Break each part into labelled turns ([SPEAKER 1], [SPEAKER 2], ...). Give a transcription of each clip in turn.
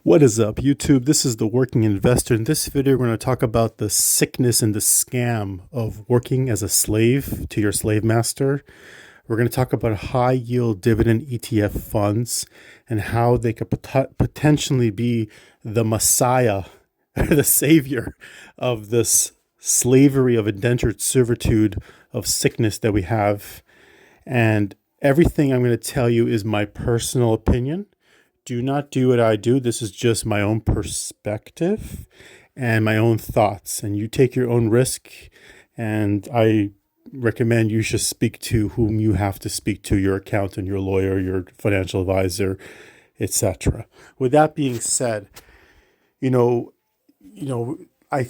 [SPEAKER 1] What is up, YouTube? This is the Working Investor. In this video, we're going to talk about the sickness and the scam of working as a slave to your slave master. We're going to talk about high yield dividend ETF funds and how they could potentially be the messiah, the savior of this slavery of indentured servitude of sickness that we have. And everything I'm going to tell you is my personal opinion. Do not do what I do. This is just my own perspective and my own thoughts. And you take your own risk. And I recommend you should speak to whom you have to speak to, your accountant, your lawyer, your financial advisor, etc. With that being said, you know, I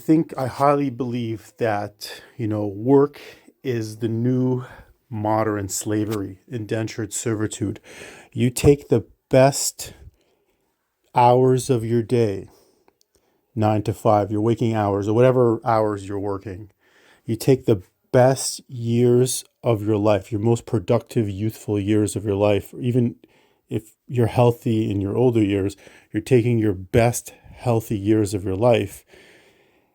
[SPEAKER 1] highly believe that, work is the new modern slavery, indentured servitude. You take the best hours of your day, 9 to 5, your waking hours, or whatever hours you're working. You take the best years of your life, your most productive, youthful years of your life, even if you're healthy in your older years, you're taking your best healthy years of your life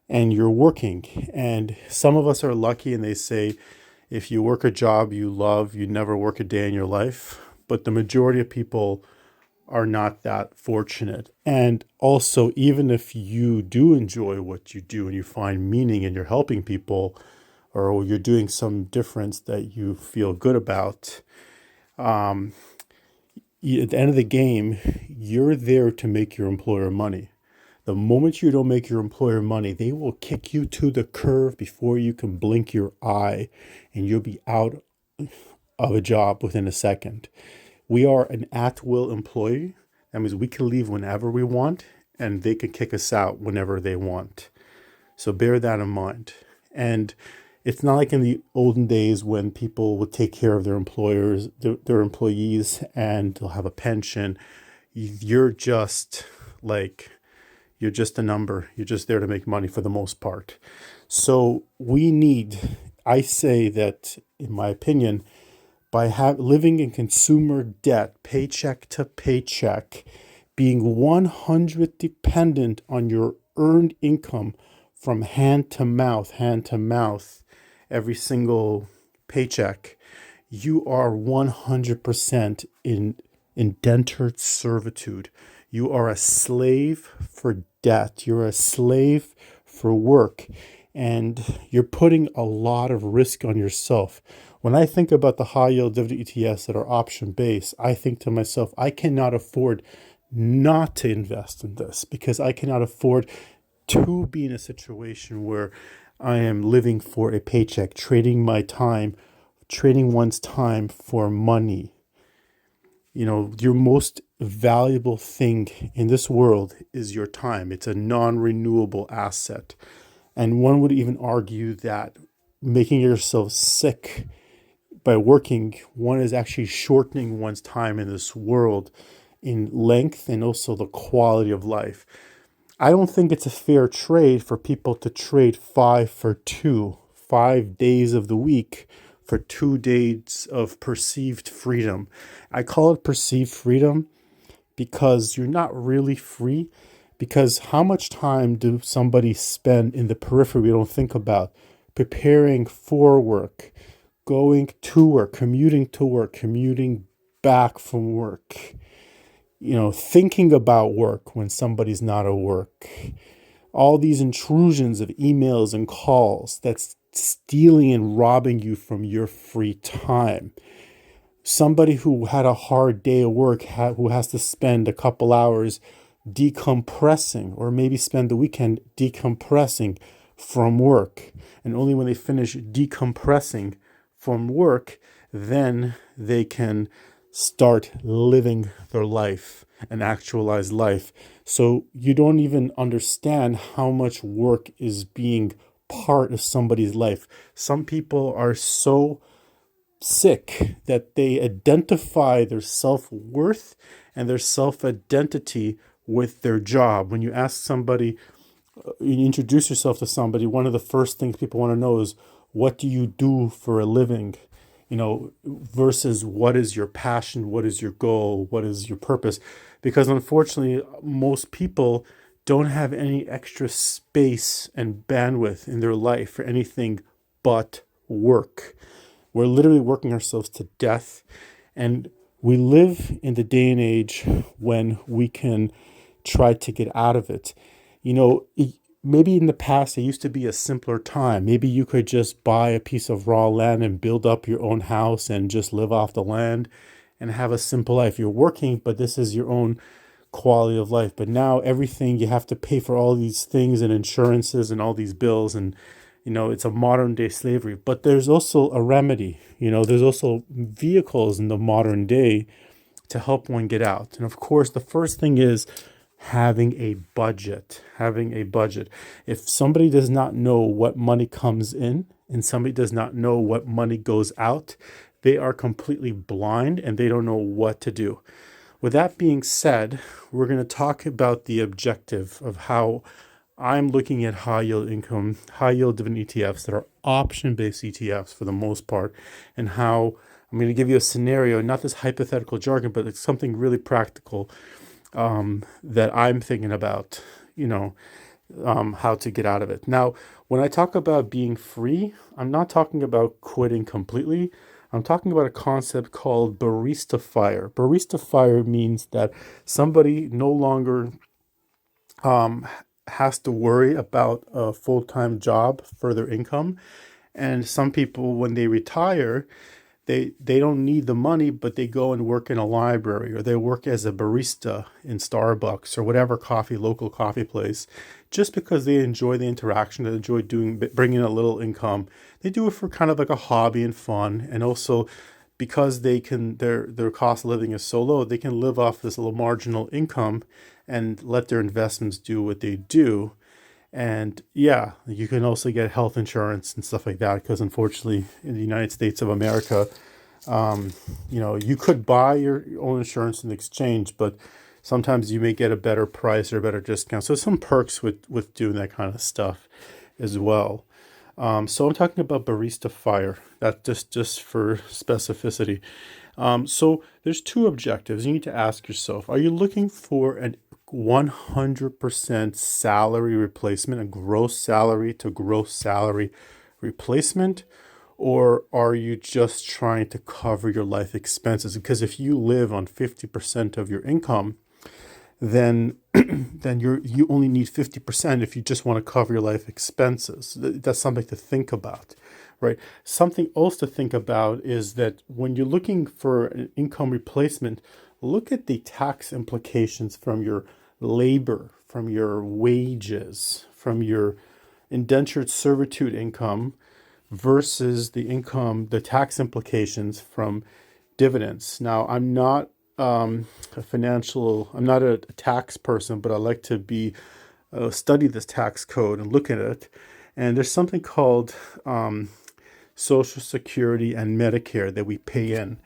[SPEAKER 1] and you're working. And some of us are lucky and they say, if you work a job you love, you never work a day in your life. But the majority of people are not that fortunate. And also, even if you do enjoy what you do and you find meaning and you're helping people or you're doing some difference that you feel good about, at the end of the game, you're there to make your employer money. The moment you don't make your employer money, they will kick you to the curb before you can blink your eye and you'll be out of a job within a second. We are an at-will employee. That means we can leave whenever we want and they can kick us out whenever they want. So bear that in mind. And it's not like in the olden days when people would take care of their employers, their employees, and they'll have a pension. You're just a number. You're just there to make money for the most part. So I say that, in my opinion, by living in consumer debt, paycheck to paycheck, being 100 dependent on your earned income from hand to mouth, every single paycheck, you are 100% in indentured servitude. You are a slave for debt. You're a slave for work. And you're putting a lot of risk on yourself. When I think about the high yield dividend ETFs that are option based, I think to myself, I cannot afford not to invest in this because I cannot afford to be in a situation where I am living for a paycheck, trading one's time for money. Your most valuable thing in this world is your time. It's a non-renewable asset. And one would even argue that making yourself sick by working, one is actually shortening one's time in this world in length and also the quality of life. I don't think it's a fair trade for people to trade 5 days of the week for 2 days of perceived freedom. I call it perceived freedom because you're not really free. Because how much time do somebody spend in the periphery we don't think about, preparing for work, going to work, commuting back from work, thinking about work when somebody's not at work, all these intrusions of emails and calls that's stealing and robbing you from your free time. Somebody who had a hard day at work, who has to spend a couple hours decompressing, or maybe spend the weekend decompressing from work. And only when they finish decompressing from work, then they can start living their life, an actualized life. So you don't even understand how much work is being part of somebody's life. Some people are so sick that they identify their self-worth and their self-identity with their job. When you ask somebody, you introduce yourself to somebody, one of the first things people want to know is, what do you do for a living? Versus what is your passion, what is your goal, what is your purpose? because unfortunately, most people don't have any extra space and bandwidth in their life for anything but work. We're literally working ourselves to death. And we live in the day and age when we can try to get out of it. You know, maybe in the past, it used to be a simpler time. Maybe you could just buy a piece of raw land and build up your own house and just live off the land and have a simple life. You're working, but this is your own quality of life. But now everything, you have to pay for all these things and insurances and all these bills, and it's a modern day slavery. But there's also a remedy. There's also vehicles in the modern day to help one get out. And of course, the first thing is having a budget. Having a budget. If somebody does not know what money comes in and somebody does not know what money goes out, they are completely blind and they don't know what to do. With that being said, we're going to talk about the objective of how I'm looking at high yield income, high yield dividend ETFs that are option based ETFs for the most part, and how I'm going to give you a scenario, not this hypothetical jargon, but it's something really practical that I'm thinking about, how to get out of it. Now, when I talk about being free, I'm not talking about quitting completely. I'm talking about a concept called barista fire. Barista fire means that somebody no longer has to worry about a full-time job for their income. And some people, when they retire, they don't need the money, but they go and work in a library, or they work as a barista in Starbucks or whatever local coffee place, just because they enjoy the interaction, they enjoy bringing a little income. They do it for kind of like a hobby and fun, and also because their cost of living is so low, they can live off this little marginal income and let their investments do what they do. And yeah, you can also get health insurance and stuff like that, because unfortunately in the United States of America, you could buy your own insurance in exchange, but sometimes you may get a better price or a better discount. So some perks with doing that kind of stuff as well. So I'm talking about barista fire. That just for specificity. So there's two objectives. You need to ask yourself, are you looking for an 100% salary replacement, a gross salary to gross salary replacement? Or are you just trying to cover your life expenses? Because if you live on 50% of your income, then you only need 50% if you just want to cover your life expenses. That's something to think about, right? Something else to think about is that when you're looking for an income replacement, look at the tax implications from your labor, from your wages, from your indentured servitude income versus the tax implications from dividends. Now, I'm not I'm not a tax person, but I like to study this tax code and look at it. And there's something called Social Security and Medicare that we pay in.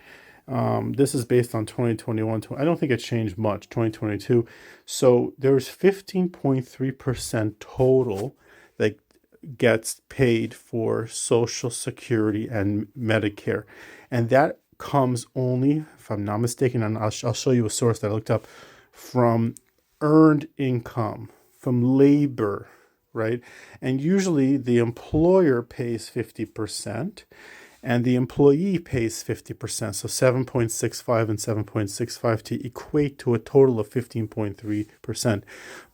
[SPEAKER 1] This is based on 2021. I don't think it changed much, 2022. So there's 15.3% total that gets paid for Social Security and Medicare. And that comes only, if I'm not mistaken, and I'll show you a source that I looked up, from earned income, from labor, right? And usually the employer pays 50% and the employee pays 50%. So 7.65 and 7.65 to equate to a total of 15.3%.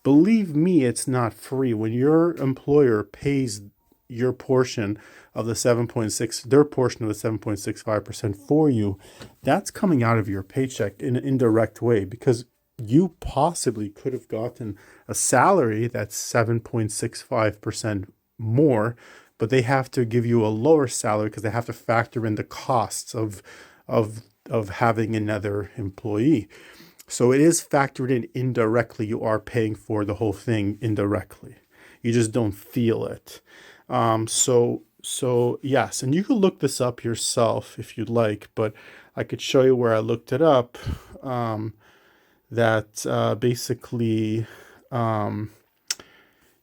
[SPEAKER 1] Believe me, it's not free. When your employer pays your portion of the 7.6, their portion of the 7.65% for you, that's coming out of your paycheck in an indirect way, because you possibly could have gotten a salary that's 7.65% more, but they have to give you a lower salary because they have to factor in the costs of having another employee. So it is factored in indirectly. You are paying for the whole thing indirectly. You just don't feel it. So yes, and you can look this up yourself if you'd like, but I could show you where I looked it up. Basically,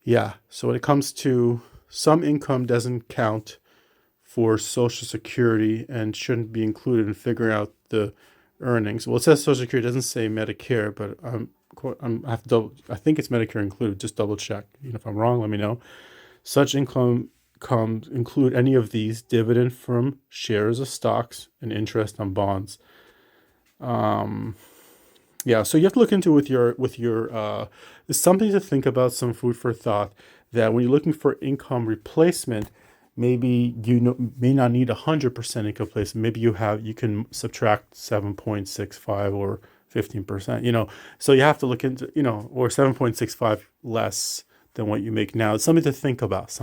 [SPEAKER 1] yeah. So when it comes to some income doesn't count for Social Security and shouldn't be included in figuring out the earnings. Well, it says Social Security, it doesn't say Medicare, but I have to I think it's Medicare included. Just double check. If I'm wrong, let me know. Such income comes include any of these: dividend from shares of stocks and interest on bonds. Yeah, so you have to look into there's something to think about, some food for thought, that when you're looking for income replacement, maybe may not need 100% income replacement. Maybe you can subtract 7.65 or 15%, so you have to look into, or 7.65 less than what you make now. It's something to think about,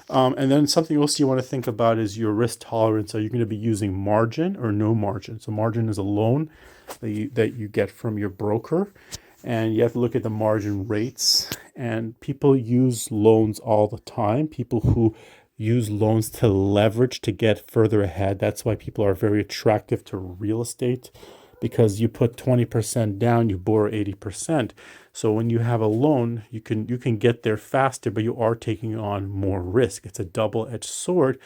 [SPEAKER 1] and then something else you want to think about is your risk tolerance. Are you going to be using margin or no margin? So margin is a loan that you get from your broker, and you have to look at the margin rates. And people use loans all the time. People who use loans to leverage to get further ahead. That's why people are very attractive to real estate, because you put 20% down, you borrow 80%. So when you have a loan, you can get there faster, but you are taking on more risk. It's a double-edged sword,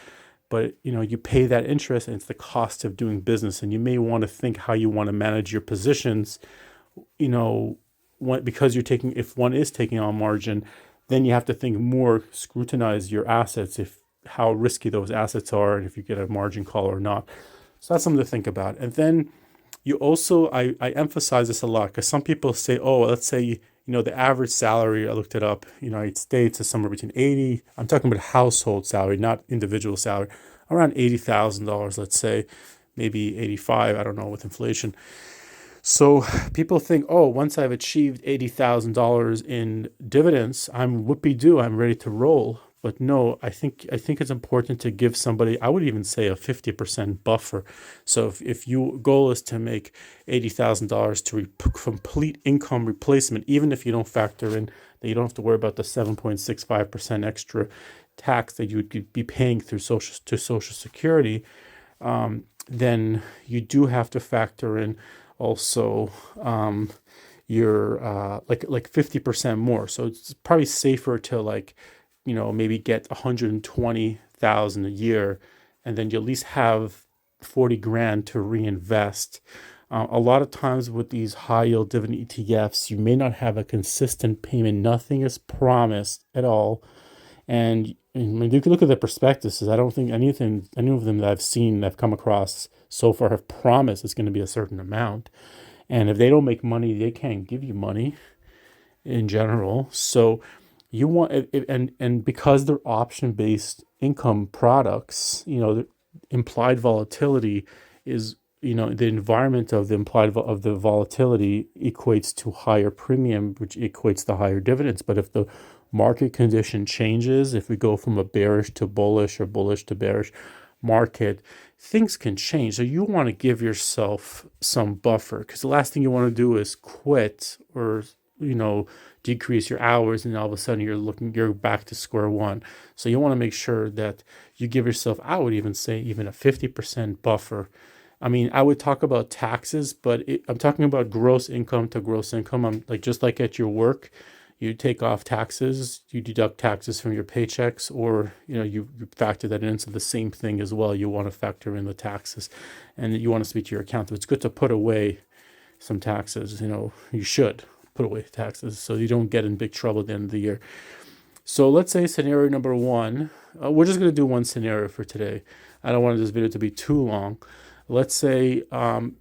[SPEAKER 1] but you pay that interest, and it's the cost of doing business. And you may want to think how you want to manage your positions, because if one is taking on margin, then you have to think more, scrutinize your assets, if how risky those assets are, and if you get a margin call or not. So that's something to think about. And then you also, I emphasize this a lot, because some people say, oh, let's say, the average salary, I looked it up, United States is somewhere between 80, I'm talking about household salary, not individual salary, around $80,000, let's say, maybe 85, I don't know, with inflation. So people think, oh, once I've achieved $80,000 in dividends, I'm whoopee-doo, I'm ready to roll. But no, I think it's important to give somebody, I would even say, a 50% buffer. So if your goal is to make $80,000 to complete income replacement, even if you don't factor in that you don't have to worry about the 7.65% extra tax that you would be paying through Social Security, then you do have to factor in also your like 50% more. So it's probably safer to maybe get 120,000 a year, and then you at least have 40 grand to reinvest. A lot of times with these high yield dividend ETFs, you may not have a consistent payment. Nothing is promised at all. And when you can look at the prospectuses, I don't think any of them that I've seen, that I've come across so far, have promised it's going to be a certain amount. And if they don't make money, they can't give you money in general. So you want, and because they're option-based income products, the implied volatility is, the environment of the volatility equates to higher premium, which equates to higher dividends. But if the market condition changes, if we go from a bearish to bullish or bullish to bearish market, things can change. So you want to give yourself some buffer, because the last thing you want to do is quit or decrease your hours, and all of a sudden you're back to square one. So you want to make sure that you give yourself, I would even say, even a 50% buffer. I mean, I would talk about taxes, but I'm talking about gross income to gross income. I'm just like at your work, you take off taxes, you deduct taxes from your paychecks, or you factor that into the same thing as well. You want to factor in the taxes, and you want to speak to your accountant. It's good to put away some taxes. You should put away taxes so you don't get in big trouble at the end of the year. So let's say scenario number one. We're just going to do one scenario for today. I don't want this video to be too long. Let's say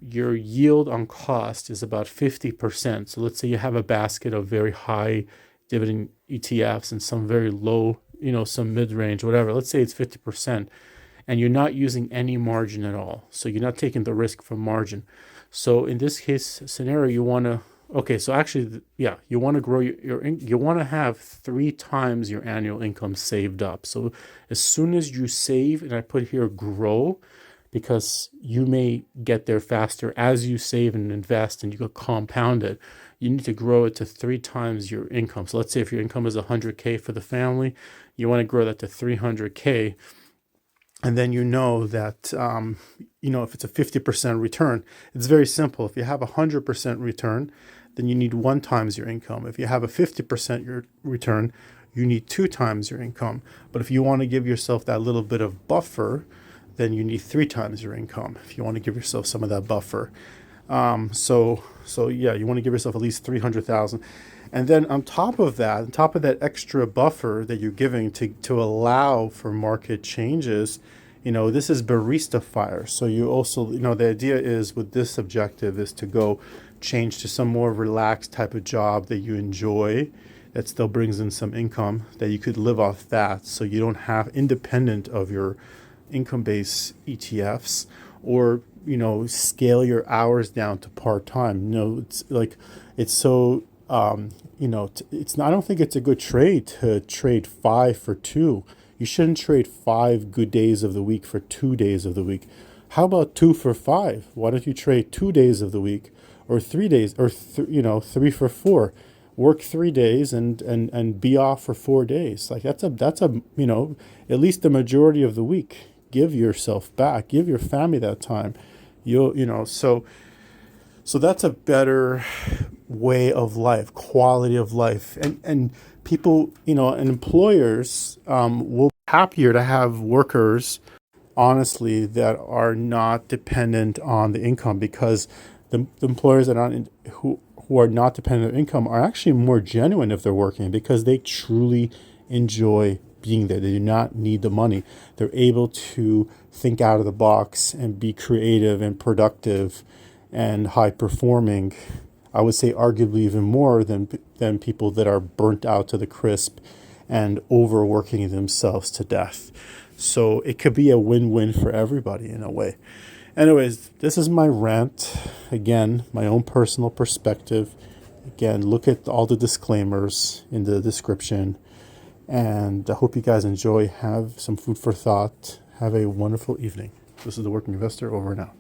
[SPEAKER 1] your yield on cost is about 50%. So let's say you have a basket of very high dividend ETFs and some very low, some mid-range, whatever. Let's say it's 50%, and you're not using any margin at all. So you're not taking the risk from margin. So in this case scenario, you want to, you want to grow you want to have 3 times your annual income saved up. So as soon as you save, and I put here grow, because you may get there faster as you save and invest, and you could compound it. You need to grow it to 3 times your income. So let's say if your income is 100K for the family, you want to grow that to 300K. And then that, if it's a 50% return, it's very simple. If you have a 100% return, then you need 1 times your income. If you have a 50% return, you need 2 times your income. But if you want to give yourself that little bit of buffer, then you need 3 times your income if you want to give yourself some of that buffer. So yeah, you want to give yourself at least 300,000. And then on top of that extra buffer that you're giving to allow for market changes, this is barista fire. So you also, the idea is with this objective is to go change to some more relaxed type of job that you enjoy, that still brings in some income, that you could live off that, so you don't have independent of your income-based ETFs, or scale your hours down to part-time. It's like, it's so it's not, I don't think it's a good trade to trade 5 for 2. You shouldn't trade 5 good days of the week for 2 days of the week. How about 2 for 5? Why don't you trade 2 days of the week, or 3 days, or 3 for 4? Work 3 days and be off for 4 days. Like that's a at least the majority of the week. Give yourself back. Give your family that time. So that's a better way of life, quality of life, and people, and employers will be happier to have workers, honestly, that are not dependent on the income, because the employers that aren't who are not dependent on income are actually more genuine if they're working, because they truly enjoy being there. They do not need the money. They're able to think out of the box and be creative and productive and high performing. I would say arguably even more than people that are burnt out to the crisp and overworking themselves to death. So it could be a win-win for everybody in a way. Anyways, this is my rant. Again, my own personal perspective. Again, look at all the disclaimers in the description. And I hope you guys enjoy. Have some food for thought. Have a wonderful evening. This is The Working Investor, over and out.